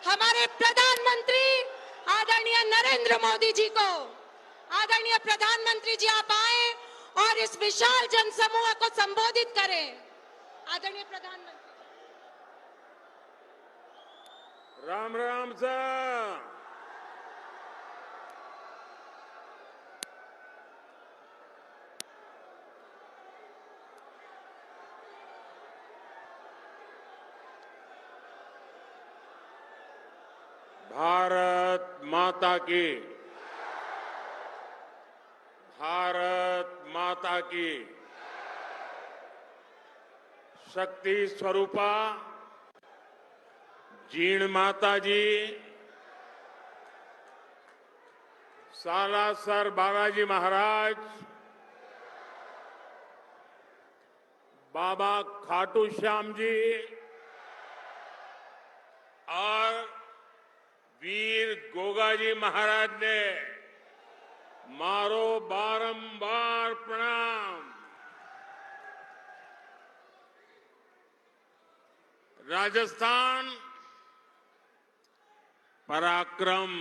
हमारे प्रधानमंत्री आदरणीय नरेंद्र मोदी जी को, आदरणीय प्रधानमंत्री जी आप आए और इस विशाल जनसमूह को संबोधित करें। आदरणीय प्रधानमंत्री। राम राम सर। भारत माता की, भारत माता की। शक्ति स्वरूपा जीण माता जी, सालासर बालाजी महाराज, बाबा खाटू श्याम जी और वीर गोगाजी महाराज ने मारो बारंबार प्रणाम। राजस्थान पराक्रम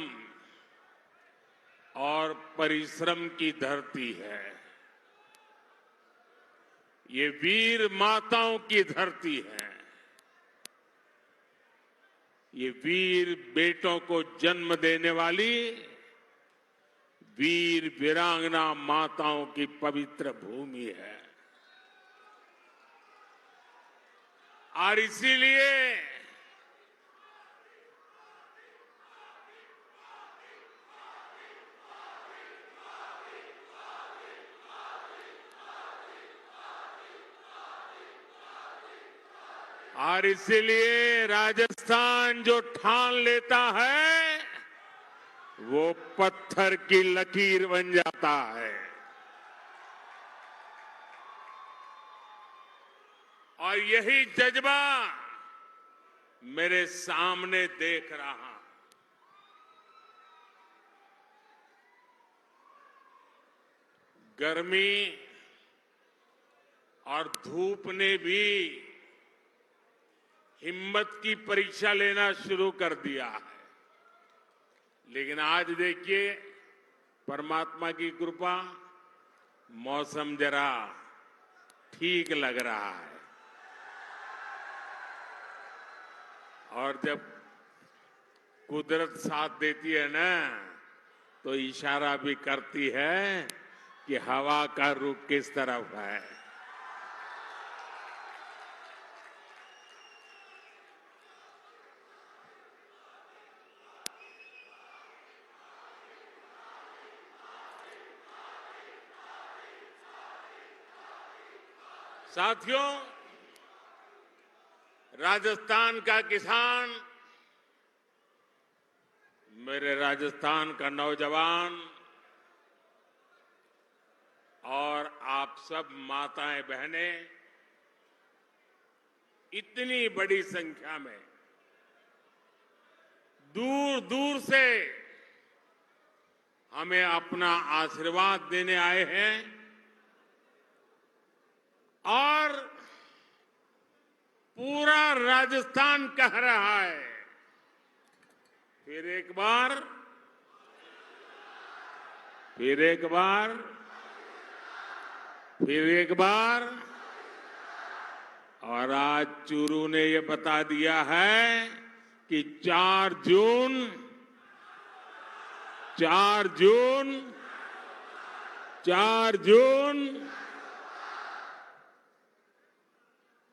और परिश्रम की धरती है। ये वीर माताओं की धरती है। ये वीर बेटों को जन्म देने वाली वीर वीरांगना माताओं की पवित्र भूमि है। और इसीलिए राजस्थान जो ठान लेता है वो पत्थर की लकीर बन जाता है। और यही जज्बा मेरे सामने देख रहा हूं। गर्मी और धूप ने भी हिम्मत की परीक्षा लेना शुरू कर दिया है। लेकिन आज देखिए परमात्मा की कृपा, मौसम जरा ठीक लग रहा है। और जब कुदरत साथ देती है ना तो इशारा भी करती है कि हवा का रुख किस तरफ है। साथियों, राजस्थान का किसान, मेरे राजस्थान का नौजवान और आप सब माताएं बहनें इतनी बड़ी संख्या में दूर दूर से हमें अपना आशीर्वाद देने आए हैं। और पूरा राजस्थान कह रहा है, फिर एक बार, फिर एक बार, फिर एक बार। और आज चूरू ने ये बता दिया है कि 4 जून, 4 जून, 4 जून।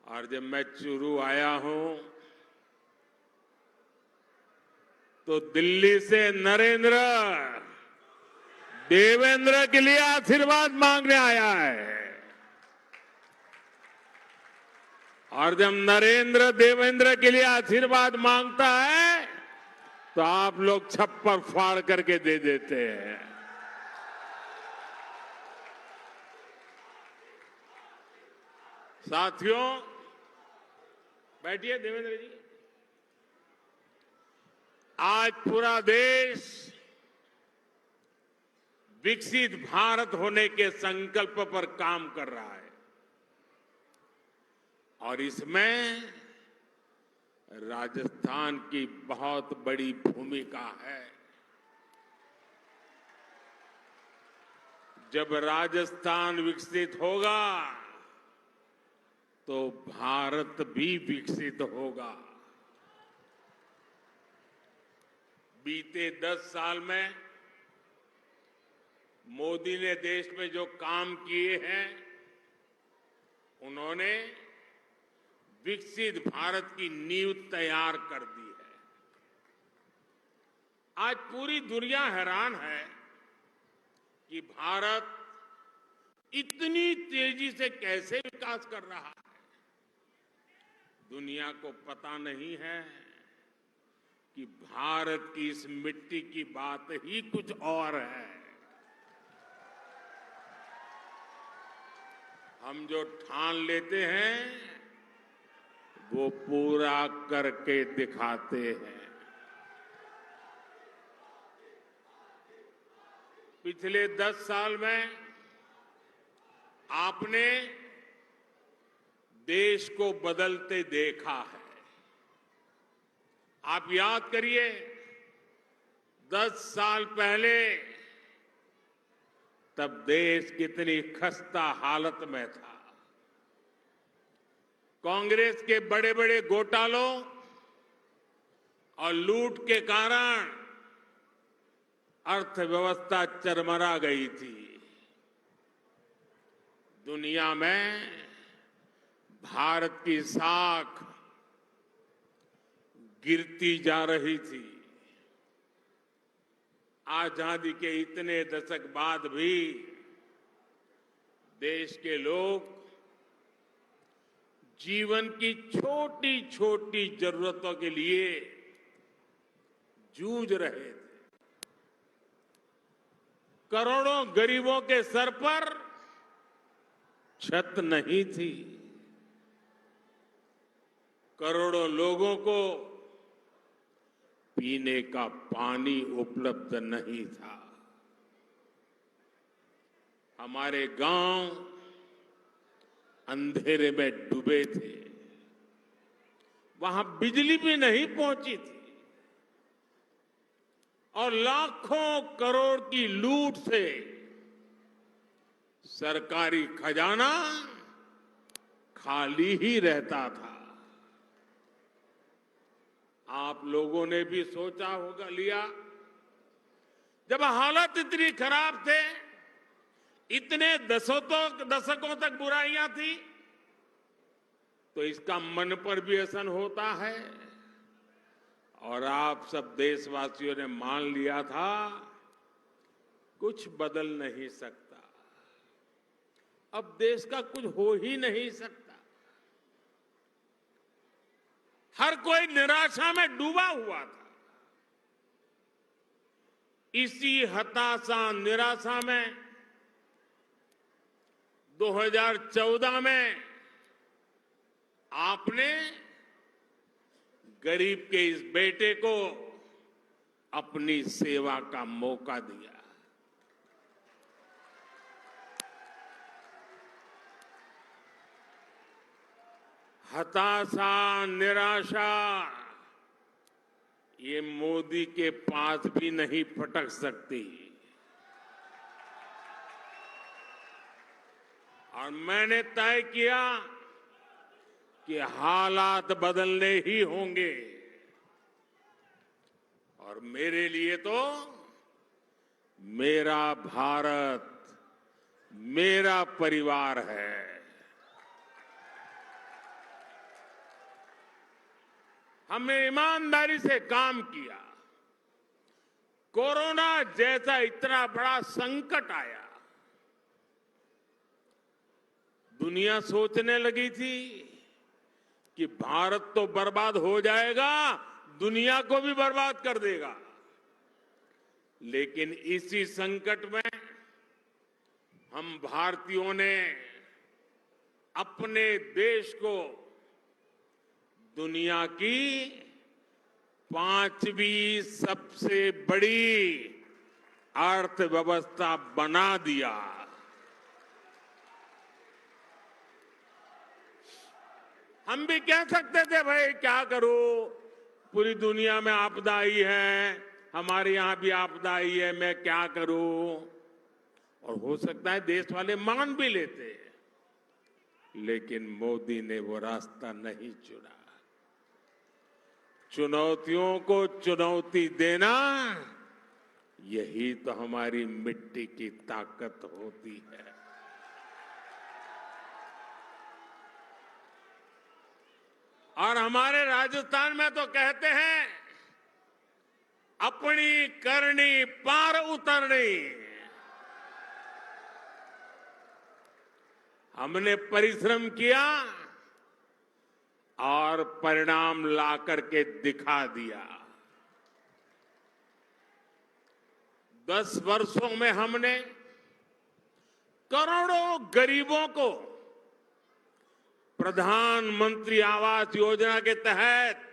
और जब मैं चूरू आया हूं तो दिल्ली से नरेंद्र देवेंद्र के लिए आशीर्वाद मांगने आया है। और जब नरेंद्र देवेंद्र के लिए आशीर्वाद मांगता है तो आप लोग छप्पर फाड़ करके दे देते हैं। साथियों, बैठिए देवेंद्र जी। आज पूरा देश विकसित भारत होने के संकल्प पर काम कर रहा है और इसमें राजस्थान की बहुत बड़ी भूमिका है। जब राजस्थान विकसित होगा तो भारत भी विकसित होगा। बीते 10 साल में मोदी ने देश में जो काम किए हैं, उन्होंने विकसित भारत की नींव तैयार कर दी है। आज पूरी दुनिया हैरान है कि भारत इतनी तेजी से कैसे विकास कर रहा है। दुनिया को पता नहीं है कि भारत की इस मिट्टी की बात ही कुछ और है। हम जो ठान लेते हैं वो पूरा करके दिखाते हैं। पिछले 10 साल में आपने देश को बदलते देखा है। आप याद करिए, 10 साल पहले तब देश कितनी खस्ता हालत में था। कांग्रेस के बड़े बड़े घोटालों और लूट के कारण अर्थव्यवस्था चरमरा गई थी। दुनिया में भारत की साख गिरती जा रही थी। आजादी के इतने दशक बाद भी देश के लोग जीवन की छोटी छोटी जरूरतों के लिए जूझ रहे थे। करोड़ों गरीबों के सर पर छत नहीं थी। करोड़ों लोगों को पीने का पानी उपलब्ध नहीं था। हमारे गांव अंधेरे में डूबे थे। वहां बिजली भी नहीं पहुंची थी और लाखों करोड़ की लूट से सरकारी खजाना खाली ही रहता था। आप लोगों ने भी सोचा होगा लिया, जब हालत इतनी खराब थे, इतने दशकों तक बुराइयां थी, तो इसका मन पर भी असर होता है। और आप सब देशवासियों ने मान लिया था कुछ बदल नहीं सकता, अब देश का कुछ हो ही नहीं सकता। हर कोई निराशा में डूबा हुआ था। इसी हताशा निराशा में 2014 में आपने गरीब के इस बेटे को अपनी सेवा का मौका दिया। हताशा निराशा ये मोदी के पास भी नहीं फटक सकती। और मैंने तय किया कि हालात बदलने ही होंगे। और मेरे लिए तो मेरा भारत मेरा परिवार है। हमने ईमानदारी से काम किया। कोरोना जैसा इतना बड़ा संकट आया, दुनिया सोचने लगी थी कि भारत तो बर्बाद हो जाएगा, दुनिया को भी बर्बाद कर देगा। लेकिन इसी संकट में हम भारतीयों ने अपने देश को दुनिया की 5वीं सबसे बड़ी अर्थव्यवस्था बना दिया। हम भी कह सकते थे भाई क्या करूं, पूरी दुनिया में आपदा आई है, हमारे यहां भी आपदा आई है, मैं क्या करूं। और हो सकता है देश वाले मान भी लेते, लेकिन मोदी ने वो रास्ता नहीं चुना। चुनौतियों को चुनौती देना, यही तो हमारी मिट्टी की ताकत होती है। और हमारे राजस्थान में तो कहते हैं, अपनी करनी पार उतरनी। हमने परिश्रम किया और परिणाम ला करके दिखा दिया। 10 वर्षों में हमने करोड़ों गरीबों को प्रधानमंत्री आवास योजना के तहत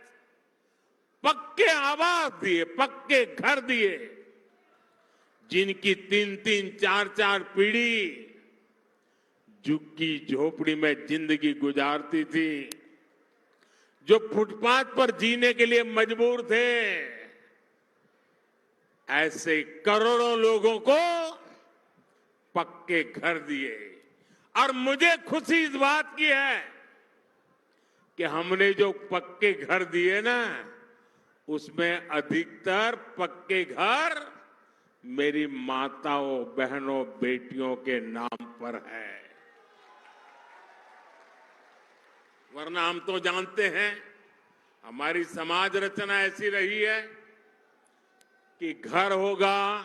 पक्के आवास दिए, पक्के घर दिए, जिनकी 3-3, 4-4 पीढ़ी झुग्गी झोपड़ी में जिंदगी गुजारती थी, जो फुटपाथ पर जीने के लिए मजबूर थे, ऐसे करोड़ों लोगों को पक्के घर दिए। और मुझे खुशी इस बात की है कि हमने जो पक्के घर दिए ना, उसमें अधिकतर पक्के घर मेरी माताओं, बहनों, बेटियों के नाम पर है। वरना हम तो जानते हैं, हमारी समाज रचना ऐसी रही है कि घर होगा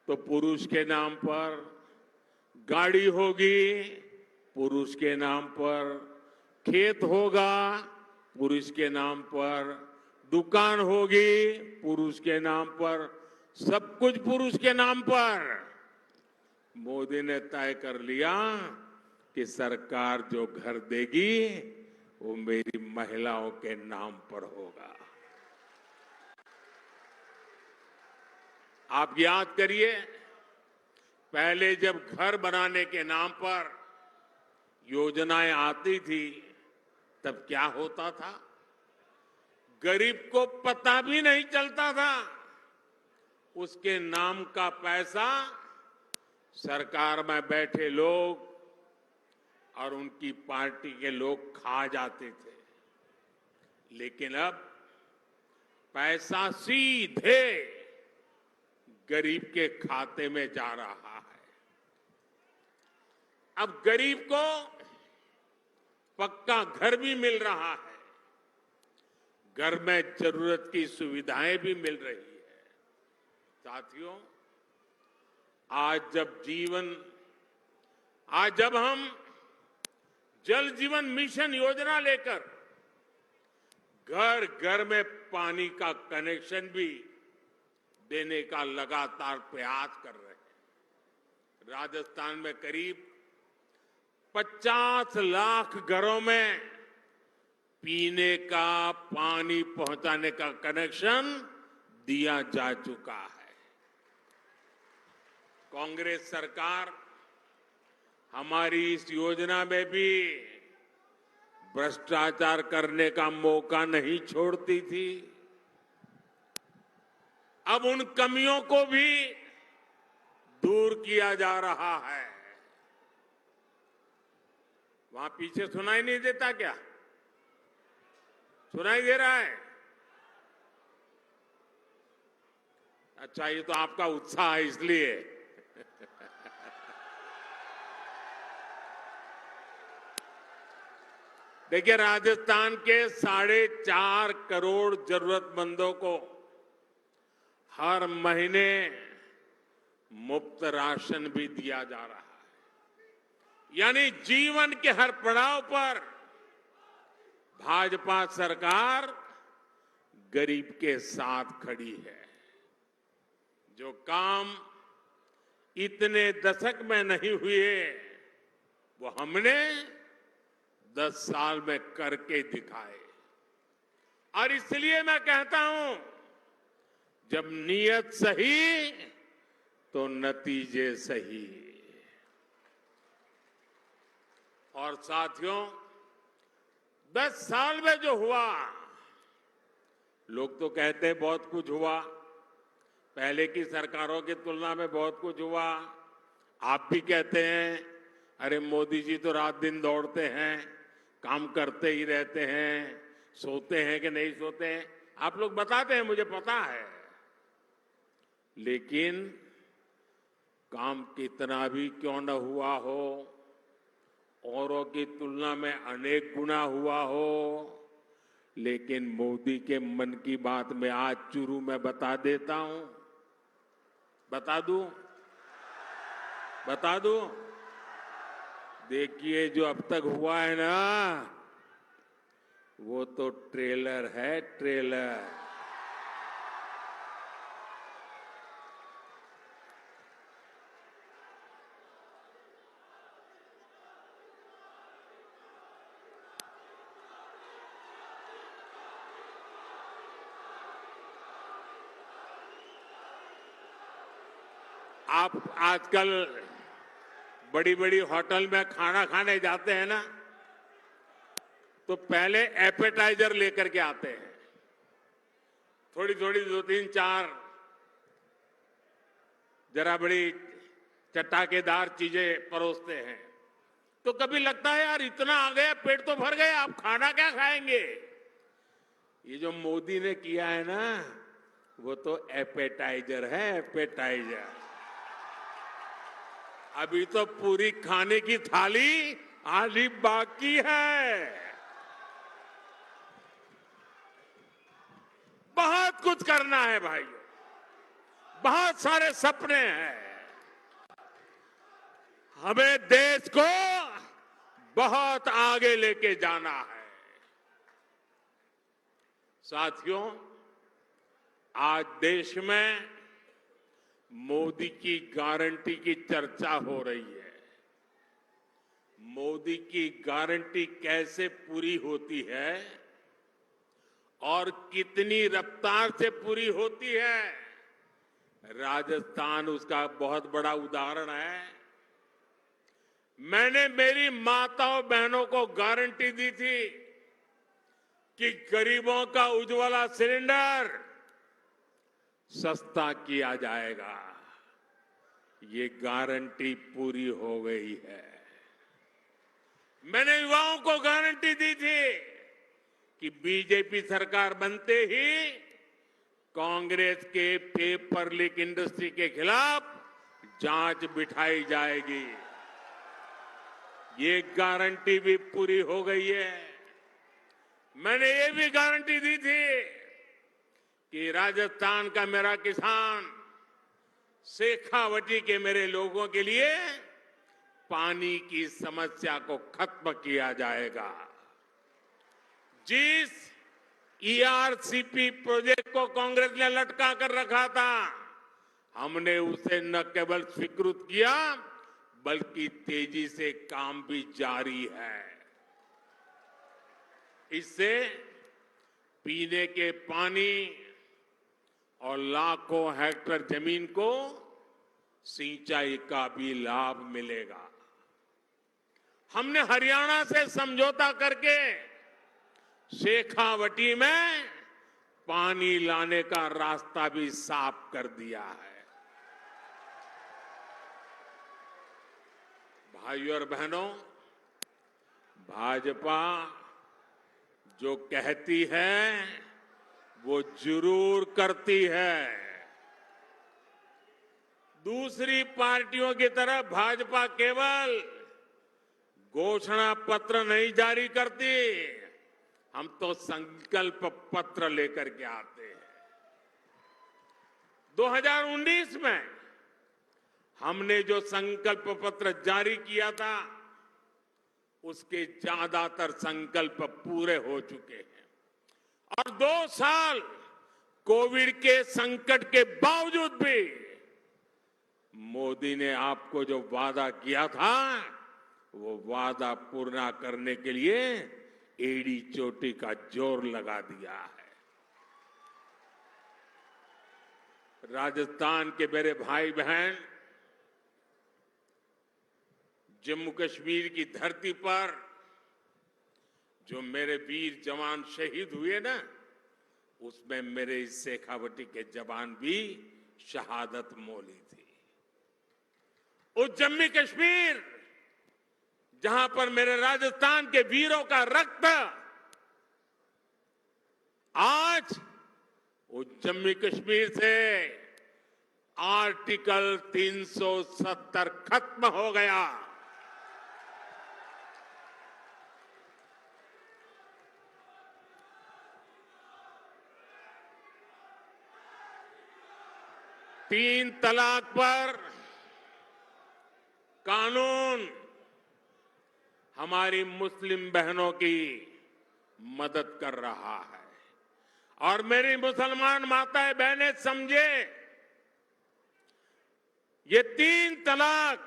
तो पुरुष के नाम पर, गाड़ी होगी पुरुष के नाम पर, खेत होगा पुरुष के नाम पर, दुकान होगी पुरुष के नाम पर, सब कुछ पुरुष के नाम पर। मोदी ने तय कर लिया कि सरकार जो घर देगी वो मेरी महिलाओं के नाम पर होगा। आप याद करिए, पहले जब घर बनाने के नाम पर योजनाएं आती थी, तब क्या होता था, गरीब को पता भी नहीं चलता था। उसके नाम का पैसा सरकार में बैठे लोग और उनकी पार्टी के लोग खा जाते थे। लेकिन अब पैसा सीधे गरीब के खाते में जा रहा है। अब गरीब को पक्का घर भी मिल रहा है, घर में जरूरत की सुविधाएं भी मिल रही है। साथियों, आज जब हम जल जीवन मिशन योजना लेकर घर घर में पानी का कनेक्शन भी देने का लगातार प्रयास कर रहे हैं। राजस्थान में करीब 50 लाख घरों में पीने का पानी पहुंचाने का कनेक्शन दिया जा चुका है। कांग्रेस सरकार हमारी इस योजना में भी भ्रष्टाचार करने का मौका नहीं छोड़ती थी। अब उन कमियों को भी दूर किया जा रहा है। वहां पीछे सुनाई नहीं देता क्या? सुनाई दे रहा है? अच्छा, ये तो आपका उत्साह है इसलिए। देखिए, राजस्थान के 4.5 करोड़ जरूरतमंदों को हर महीने मुफ्त राशन भी दिया जा रहा है। यानी जीवन के हर पड़ाव पर भाजपा सरकार गरीब के साथ खड़ी है। जो काम इतने दशक में नहीं हुए, वो हमने 10 साल में करके दिखाए। और इसलिए मैं कहता हूं, जब नीयत सही तो नतीजे सही। और साथियों, 10 साल में जो हुआ, लोग तो कहते हैं बहुत कुछ हुआ, पहले की सरकारों की तुलना में बहुत कुछ हुआ। आप भी कहते हैं अरे मोदी जी तो रात दिन दौड़ते हैं, काम करते ही रहते हैं, सोते हैं कि नहीं सोते हैं, आप लोग बताते हैं, मुझे पता है। लेकिन काम कितना भी क्यों न हुआ हो, औरों की तुलना में अनेक गुना हुआ हो, लेकिन मोदी के मन की बात में आज चुरू में बता देता हूं। बता दूं? देखिए जो अब तक हुआ है ना, वो तो ट्रेलर है, ट्रेलर। आप आजकल बड़ी बड़ी होटल में खाना खाने जाते हैं ना, तो पहले एपेटाइजर लेकर के आते हैं, थोड़ी थोड़ी 2-3-4 जरा बड़ी चटाकेदार चीजें परोसते हैं। तो कभी लगता है यार इतना आ गया, पेट तो भर गया, आप खाना क्या खाएंगे। ये जो मोदी ने किया है ना, वो तो एपेटाइजर है, एपेटाइजर। अभी तो पूरी खाने की थाली आधी बाकी है। बहुत कुछ करना है भाइयों, बहुत सारे सपने हैं। हमें देश को बहुत आगे लेके जाना है। साथियों, आज देश में मोदी की गारंटी की चर्चा हो रही है। मोदी की गारंटी कैसे पूरी होती है और कितनी रफ्तार से पूरी होती है, राजस्थान उसका बहुत बड़ा उदाहरण है। मैंने मेरी माताओं बहनों को गारंटी दी थी कि गरीबों का उज्ज्वला सिलेंडर सस्ता किया जाएगा। ये गारंटी पूरी हो गई है। मैंने युवाओं को गारंटी दी थी कि बीजेपी सरकार बनते ही कांग्रेस के पेपर लीक इंडस्ट्री के खिलाफ जांच बिठाई जाएगी। ये गारंटी भी पूरी हो गई है। मैंने ये भी गारंटी दी थी कि राजस्थान का मेरा किसान, शेखावटी के मेरे लोगों के लिए पानी की समस्या को खत्म किया जाएगा। जिस ईआरसीपी प्रोजेक्ट को कांग्रेस ने लटका कर रखा था, हमने उसे न केवल स्वीकृत किया बल्कि तेजी से काम भी जारी है। इससे पीने के पानी और लाखों हेक्टेयर जमीन को सिंचाई का भी लाभ मिलेगा। हमने हरियाणा से समझौता करके शेखावटी में पानी लाने का रास्ता भी साफ कर दिया है। भाइयों और बहनों, भाजपा जो कहती है वो जरूर करती है। दूसरी पार्टियों की तरह भाजपा केवल घोषणा पत्र नहीं जारी करती, हम तो संकल्प पत्र लेकर के आते हैं। 2019 में हमने जो संकल्प पत्र जारी किया था, उसके ज्यादातर संकल्प पूरे हो चुके हैं। और 2 साल कोविड के संकट के बावजूद भी मोदी ने आपको जो वादा किया था, वो वादा पूरा करने के लिए एड़ी चोटी का जोर लगा दिया है। राजस्थान के मेरे भाई बहन जम्मू कश्मीर की धरती पर जो मेरे वीर जवान शहीद हुए ना, उसमें मेरे इस शेखावटी के जवान भी शहादत मोली थी। उस जम्मू कश्मीर जहां पर मेरे राजस्थान के वीरों का रक्त आज उस जम्मू कश्मीर से आर्टिकल 370 खत्म हो गया। तीन तलाक पर कानून हमारी मुस्लिम बहनों की मदद कर रहा है। और मेरी मुसलमान माताएं बहनें समझे, ये तीन तलाक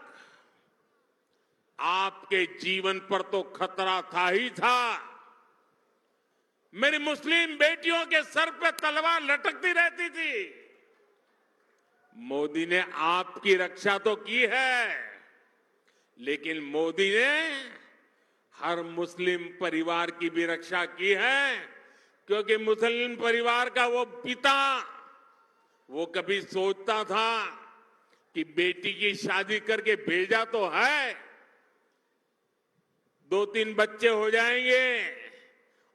आपके जीवन पर तो खतरा था ही था, मेरी मुस्लिम बेटियों के सर पे तलवार लटकती रहती थी। मोदी ने आपकी रक्षा तो की है, लेकिन मोदी ने हर मुस्लिम परिवार की भी रक्षा की है, क्योंकि मुस्लिम परिवार का वो पिता वो कभी सोचता था कि बेटी की शादी करके भेजा तो है, 2-3 बच्चे हो जाएंगे,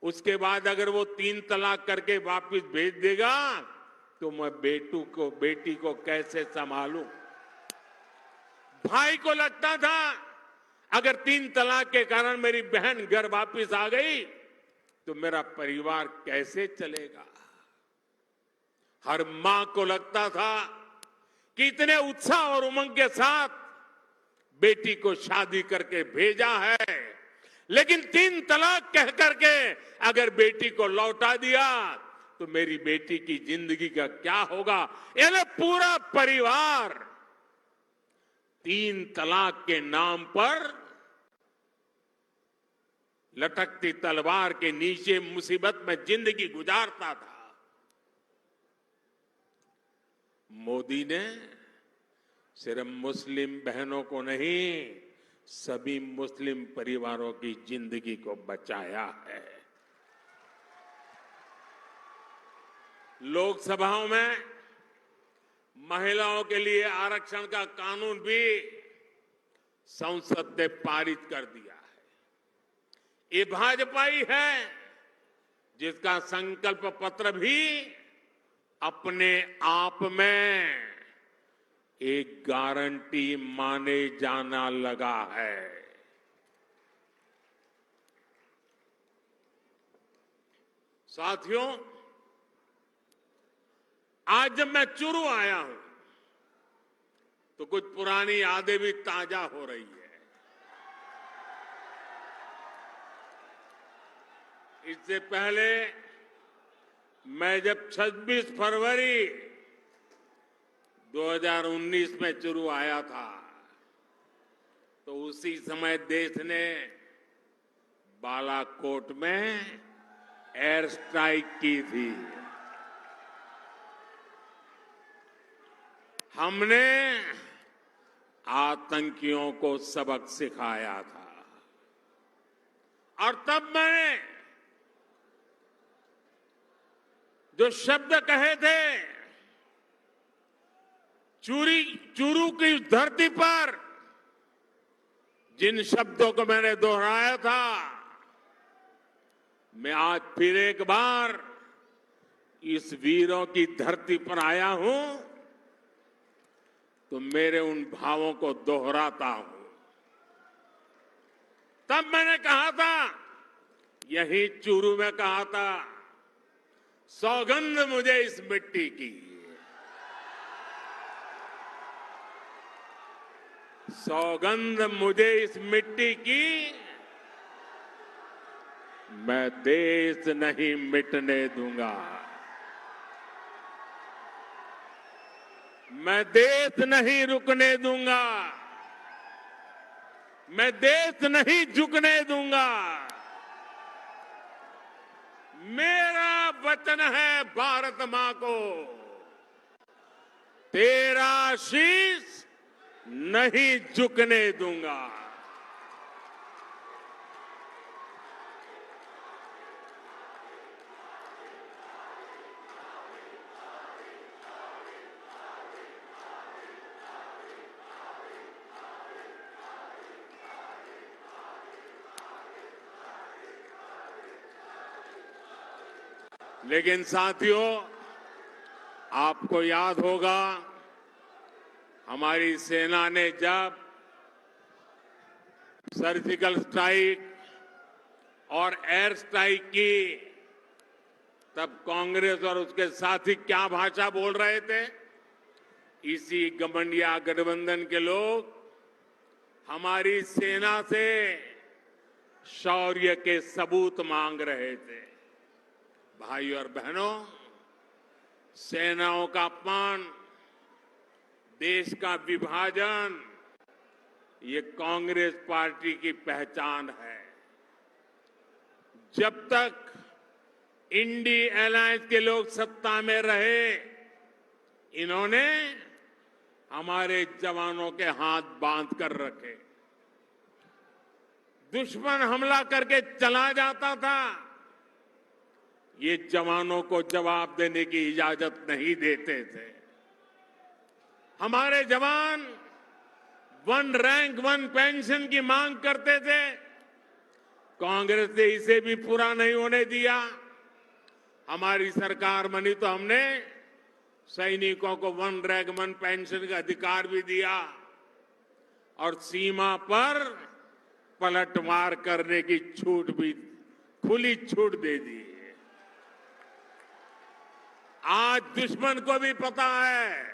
उसके बाद अगर वो 3 तलाक करके वापस भेज देगा तो मैं बेटी को कैसे संभालूं। भाई को लगता था अगर 3 तलाक के कारण मेरी बहन घर वापस आ गई तो मेरा परिवार कैसे चलेगा। हर मां को लगता था कि इतने उत्साह और उमंग के साथ बेटी को शादी करके भेजा है, लेकिन 3 तलाक कह करके अगर बेटी को लौटा दिया तो मेरी बेटी की जिंदगी का क्या होगा। यानी पूरा परिवार 3 तलाक के नाम पर लटकती तलवार के नीचे मुसीबत में जिंदगी गुजारता था। मोदी ने सिर्फ मुस्लिम बहनों को नहीं, सभी मुस्लिम परिवारों की जिंदगी को बचाया है। लोकसभाओं में महिलाओं के लिए आरक्षण का कानून भी संसद ने पारित कर दिया है। ये भाजपा ही है जिसका संकल्प पत्र भी अपने आप में एक गारंटी माने जाना लगा है। साथियों, आज जब मैं चुरू आया हूं तो कुछ पुरानी यादें भी ताजा हो रही है। इससे पहले मैं जब 26 फरवरी 2019 में चुरू आया था तो उसी समय देश ने बालाकोट में एयर स्ट्राइक की थी। हमने आतंकियों को सबक सिखाया था और तब मैंने जो शब्द कहे थे, चूरू की धरती पर जिन शब्दों को मैंने दोहराया था, मैं आज फिर एक बार इस वीरों की धरती पर आया हूं तो मेरे उन भावों को दोहराता हूं। तब मैंने कहा था, यही चूरू में कहा था, सौगंध मुझे इस मिट्टी की, सौगंध मुझे इस मिट्टी की, मैं देश नहीं मिटने दूंगा, मैं देश नहीं रुकने दूंगा, मैं देश नहीं झुकने दूंगा। मेरा वचन है भारत मां को, तेरा शीश नहीं झुकने दूंगा। लेकिन साथियों, आपको याद होगा हमारी सेना ने जब सर्जिकल स्ट्राइक और एयर स्ट्राइक की, तब कांग्रेस और उसके साथी क्या भाषा बोल रहे थे। इसी गठबंधन गठबंधन के लोग हमारी सेना से शौर्य के सबूत मांग रहे थे। भाइयों और बहनों, सेनाओं का अपमान, देश का विभाजन, ये कांग्रेस पार्टी की पहचान है। जब तक इंडी अलायंस के लोग सत्ता में रहे, इन्होंने हमारे जवानों के हाथ बांध कर रखे। दुश्मन हमला करके चला जाता था, ये जवानों को जवाब देने की इजाजत नहीं देते थे। हमारे जवान 1 रैंक 1 पेंशन की मांग करते थे, कांग्रेस ने इसे भी पूरा नहीं होने दिया। हमारी सरकार बनी तो हमने सैनिकों को 1 रैंक 1 पेंशन का अधिकार भी दिया और सीमा पर पलटवार करने की छूट भी, खुली छूट दे दी। आज दुश्मन को भी पता है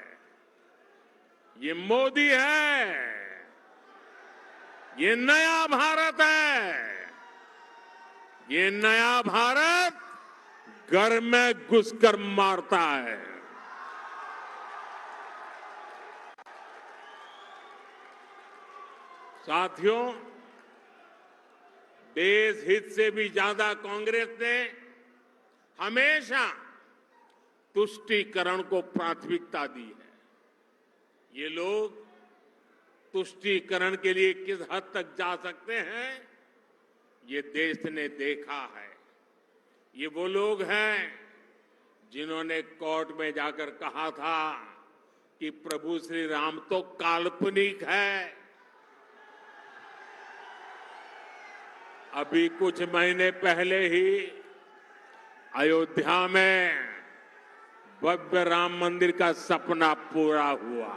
ये मोदी है, ये नया भारत है। ये नया भारत घर में घुसकर मारता है। साथियों, देश हित से भी ज्यादा कांग्रेस ने हमेशा तुष्टीकरण को प्राथमिकता दी है। ये लोग तुष्टीकरण के लिए किस हद तक जा सकते हैं, ये देश ने देखा है। ये वो लोग हैं जिन्होंने कोर्ट में जाकर कहा था कि प्रभु श्री राम तो काल्पनिक है। अभी कुछ महीने पहले ही अयोध्या में भव्य राम मंदिर का सपना पूरा हुआ।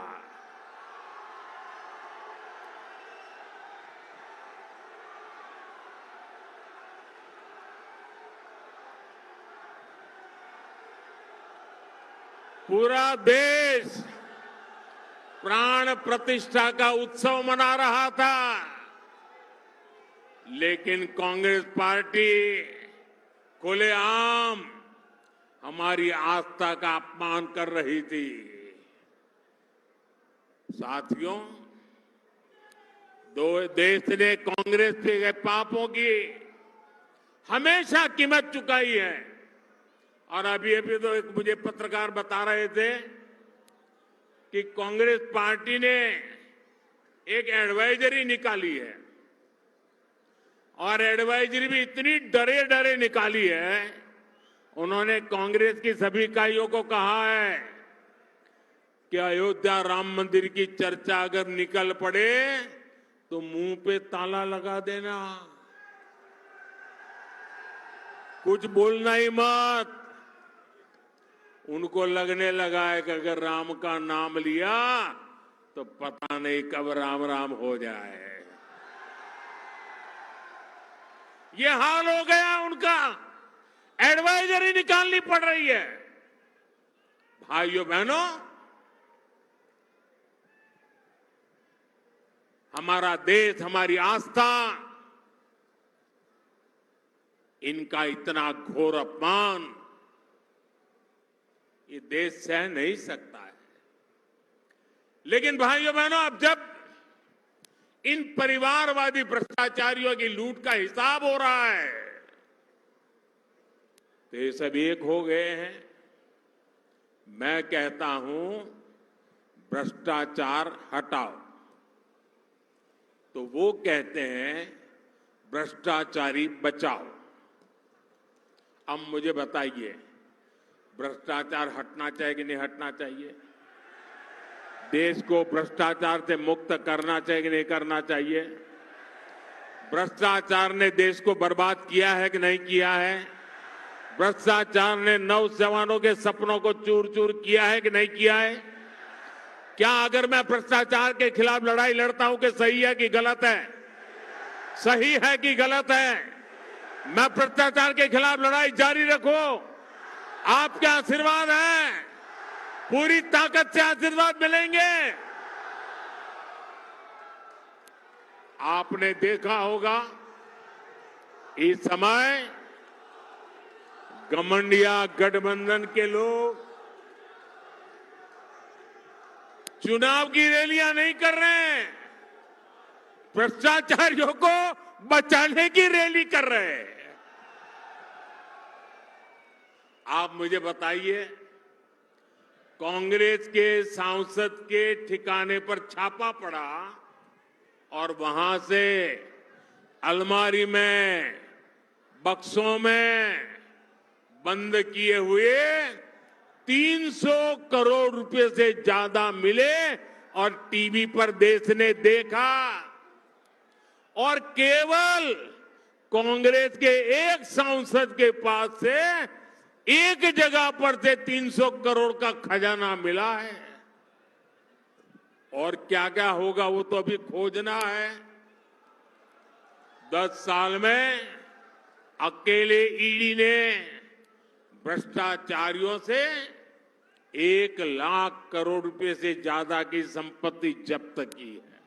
पूरा देश प्राण प्रतिष्ठा का उत्सव मना रहा था, लेकिन कांग्रेस पार्टी खुलेआम हमारी आस्था का अपमान कर रही थी। साथियों, देश ने कांग्रेस के पापों की हमेशा कीमत चुकाई है। और अभी तो एक मुझे पत्रकार बता रहे थे कि कांग्रेस पार्टी ने एक एडवाइजरी निकाली है और एडवाइजरी भी इतनी डरे डरे निकाली है। उन्होंने कांग्रेस की सभी इकाइयों को कहा है कि अयोध्या राम मंदिर की चर्चा अगर निकल पड़े तो मुंह पे ताला लगा देना, कुछ बोलना ही मत। उनको लगने लगा है कि अगर राम का नाम लिया तो पता नहीं कब राम राम हो जाए। ये हाल हो गया उनका, एडवाइजरी निकालनी पड़ रही है। भाइयों बहनों, हमारा देश, हमारी आस्था, इनका इतना घोर अपमान ये देश सह नहीं सकता है। लेकिन भाइयों बहनों, अब जब इन परिवारवादी भ्रष्टाचारियों की लूट का हिसाब हो रहा है तो ये सब एक हो गए हैं। मैं कहता हूं भ्रष्टाचार हटाओ, तो वो कहते हैं भ्रष्टाचारी बचाओ। अब मुझे बताइए, भ्रष्टाचार हटना चाहिए कि नहीं हटना चाहिए? देश को भ्रष्टाचार से मुक्त करना चाहिए कि नहीं करना चाहिए? भ्रष्टाचार ने देश को बर्बाद किया है कि नहीं किया है? भ्रष्टाचार ने नौजवानों के सपनों को चूर चूर किया है कि नहीं किया है? क्या अगर मैं भ्रष्टाचार के खिलाफ लड़ाई लड़ता हूं कि सही है कि गलत है? सही है कि गलत है? मैं भ्रष्टाचार के खिलाफ लड़ाई जारी रखूं, आपके आशीर्वाद है, पूरी ताकत से आशीर्वाद मिलेंगे। आपने देखा होगा इस समय घमंडिया गठबंधन के लोग चुनाव की रैलियां नहीं कर रहे हैं, भ्रष्टाचारियों को बचाने की रैली कर रहे हैं। आप मुझे बताइए, कांग्रेस के सांसद के ठिकाने पर छापा पड़ा और वहां से अलमारी में, बक्सों में बंद किए हुए 300 करोड़ रुपए से ज्यादा मिले और टीवी पर देश ने देखा। और केवल कांग्रेस के एक सांसद के पास से एक जगह पर से 300 करोड़ का खजाना मिला है। और क्या क्या होगा वो तो अभी खोजना है। 10 साल में अकेले ईडी ने भ्रष्टाचारियों से 1 लाख करोड़ रुपए से ज्यादा की संपत्ति जब्त की है।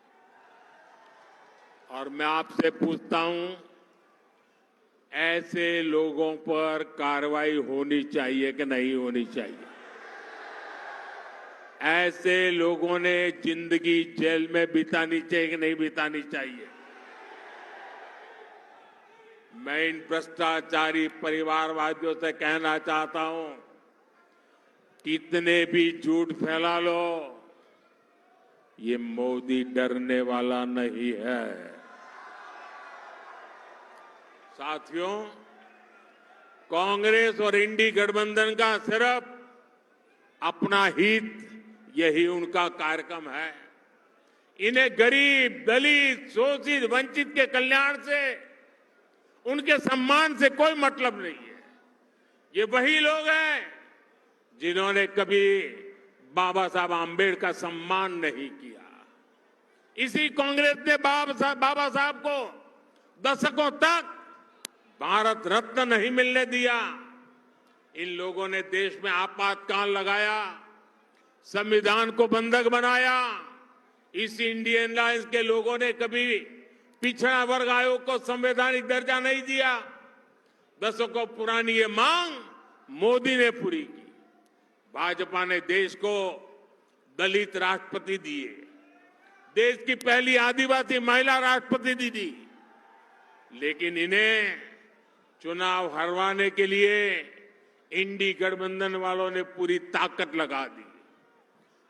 और मैं आपसे पूछता हूं, ऐसे लोगों पर कार्रवाई होनी चाहिए कि नहीं होनी चाहिए? ऐसे लोगों ने जिंदगी जेल में बितानी चाहिए कि नहीं बितानी चाहिए? मैं इन भ्रष्टाचारी परिवारवादियों से कहना चाहता हूं, कितने भी झूठ फैला लो, ये मोदी डरने वाला नहीं है। साथियों, कांग्रेस और इंडी गठबंधन का सिर्फ अपना हित, यही उनका कार्यक्रम है। इन्हें गरीब, दलित, शोषित, वंचित के कल्याण से, उनके सम्मान से कोई मतलब नहीं है। ये वही लोग हैं जिन्होंने कभी बाबा साहब आम्बेडकर का सम्मान नहीं किया। इसी कांग्रेस ने बाबा साहब को दशकों तक भारत रत्न नहीं मिलने दिया। इन लोगों ने देश में आपातकाल लगाया, संविधान को बंधक बनाया। इस इंडियन अलायंस के लोगों ने कभी पिछड़ा वर्ग आयोग को संवैधानिक दर्जा नहीं दिया। दशकों पुरानी ये मांग मोदी ने पूरी की। भाजपा ने देश को दलित राष्ट्रपति दिए, देश की पहली आदिवासी महिला राष्ट्रपति दी। लेकिन इन्हें चुनाव हरवाने के लिए इंडी गठबंधन वालों ने पूरी ताकत लगा दी।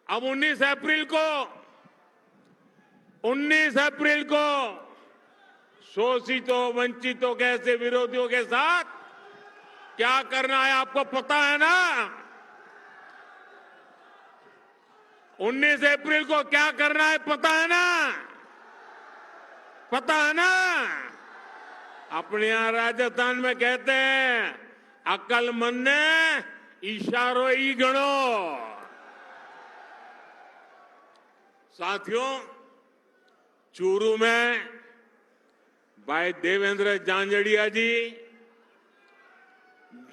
अब 19 अप्रैल को शोषितों, वंचितों के ऐसे विरोधियों के साथ क्या करना है आपको पता है ना? 19 अप्रैल को क्या करना है पता है ना? पता है ना? अपने यहां राजस्थान में कहते हैं, अक्लमंद ने इशारो ही गणो। साथियों, चूरू में भाई देवेंद्र झांझड़िया जी,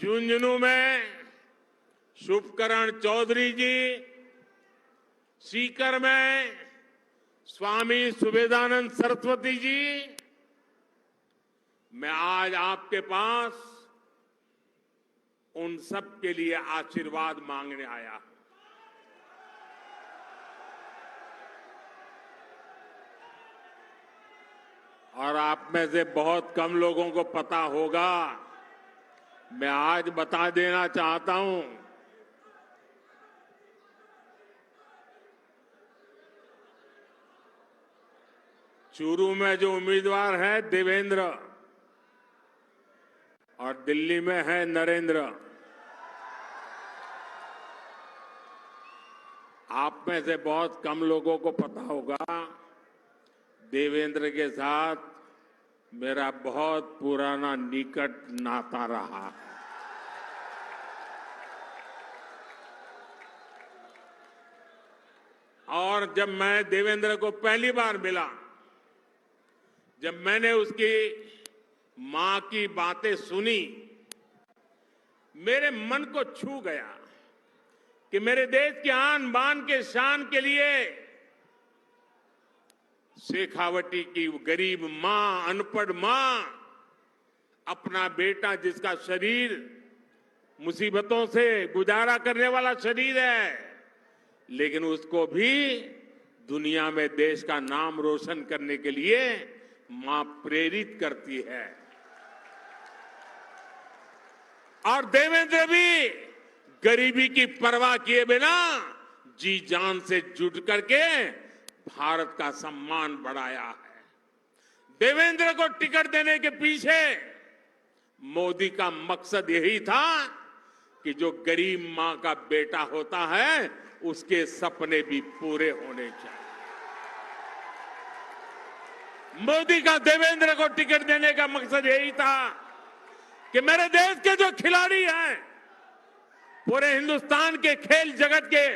झुंझुनू में शुभकरण चौधरी जी, सीकर में स्वामी सुबेदानंद सरस्वती जी, मैं आज आपके पास उन सब के लिए आशीर्वाद मांगने आया हूं। और आप में से बहुत कम लोगों को पता होगा, मैं आज बता देना चाहता हूं, चूरू में जो उम्मीदवार है देवेंद्र और दिल्ली में है नरेंद्र। आप में से बहुत कम लोगों को पता होगा, देवेंद्र के साथ मेरा बहुत पुराना निकट नाता रहा है। और जब मैं देवेंद्र को पहली बार मिला, जब मैंने उसकी मां की बातें सुनी, मेरे मन को छू गया कि मेरे देश के आन बान के शान के लिए शेखावटी की गरीब मां, अनपढ़ मां, अपना बेटा जिसका शरीर मुसीबतों से गुजारा करने वाला शरीर है, लेकिन उसको भी दुनिया में देश का नाम रोशन करने के लिए मां प्रेरित करती है। और देवेंद्र भी गरीबी की परवाह किए बिना जी जान से जुट करके भारत का सम्मान बढ़ाया है। देवेंद्र को टिकट देने के पीछे मोदी का मकसद यही था कि जो गरीब मां का बेटा होता है उसके सपने भी पूरे होने चाहिए। मोदी का देवेंद्र को टिकट देने का मकसद यही था कि मेरे देश के जो खिलाड़ी हैं, पूरे हिंदुस्तान के खेल जगत के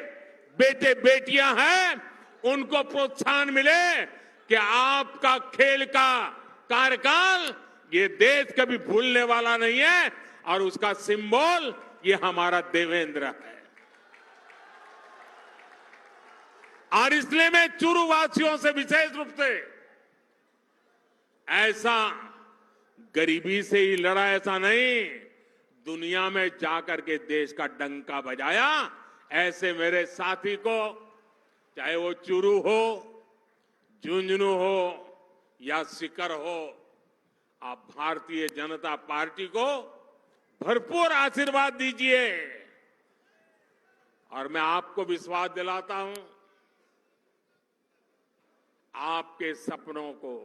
बेटे बेटियां हैं, उनको प्रोत्साहन मिले कि आपका खेल का कार्यकाल ये देश कभी भूलने वाला नहीं है और उसका सिंबल ये हमारा देवेंद्र है। और इसलिए मैं चूरू वासियों से विशेष रूप से ऐसा गरीबी से ही लड़ा, ऐसा नहीं, दुनिया में जाकर के देश का डंका बजाया, ऐसे मेरे साथी को, चाहे वो चूरू हो, झुंझुनू हो या सीकर हो, आप भारतीय जनता पार्टी को भरपूर आशीर्वाद दीजिए। और मैं आपको विश्वास दिलाता हूं, आपके सपनों को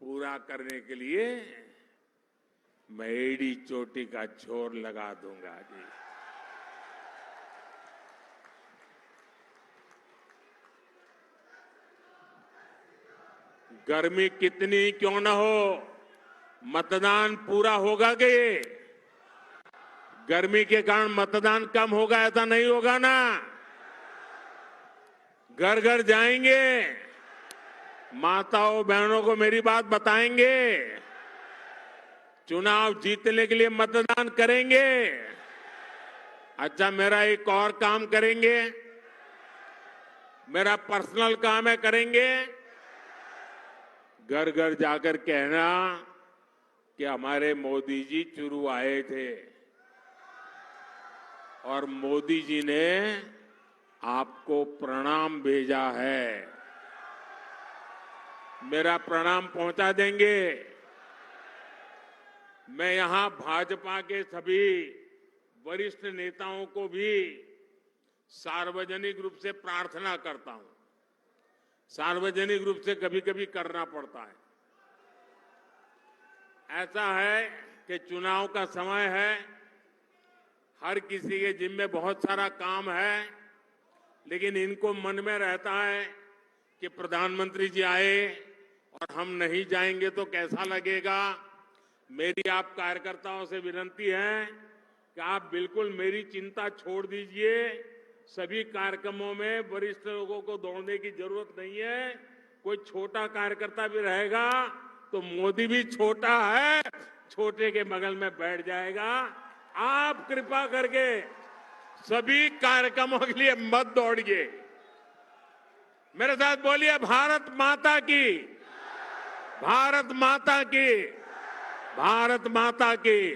पूरा करने के लिए मैं एड़ी चोटी का जोर लगा दूंगा जी। गर्मी कितनी क्यों न हो, मतदान पूरा होगा कि गर्मी के कारण मतदान कम होगा, ऐसा नहीं होगा ना। घर घर जाएंगे, माताओं बहनों को मेरी बात बताएंगे, चुनाव जीतने के लिए मतदान करेंगे। अच्छा, मेरा एक और काम करेंगे, मेरा पर्सनल काम है, करेंगे। घर घर जाकर कहना कि हमारे मोदी जी चुरू आए थे और मोदी जी ने आपको प्रणाम भेजा है। मेरा प्रणाम पहुंचा देंगे। मैं यहां भाजपा के सभी वरिष्ठ नेताओं को भी सार्वजनिक रूप से प्रार्थना करता हूं। सार्वजनिक रूप से कभी कभी करना पड़ता है। ऐसा है कि चुनाव का समय है, हर किसी के जिम्मे बहुत सारा काम है, लेकिन इनको मन में रहता है कि प्रधानमंत्री जी आए और हम नहीं जाएंगे तो कैसा लगेगा। मेरी आप कार्यकर्ताओं से विनती है कि आप बिल्कुल मेरी चिंता छोड़ दीजिए। सभी कार्यक्रमों में वरिष्ठ लोगों को दौड़ने की जरूरत नहीं है। कोई छोटा कार्यकर्ता भी रहेगा तो मोदी भी छोटा है, छोटे के बगल में बैठ जाएगा। आप कृपा करके सभी कार्यक्रमों के लिए मत दौड़िए। मेरे साथ बोलिए, भारत माता की, भारत माता की, भारत माता की।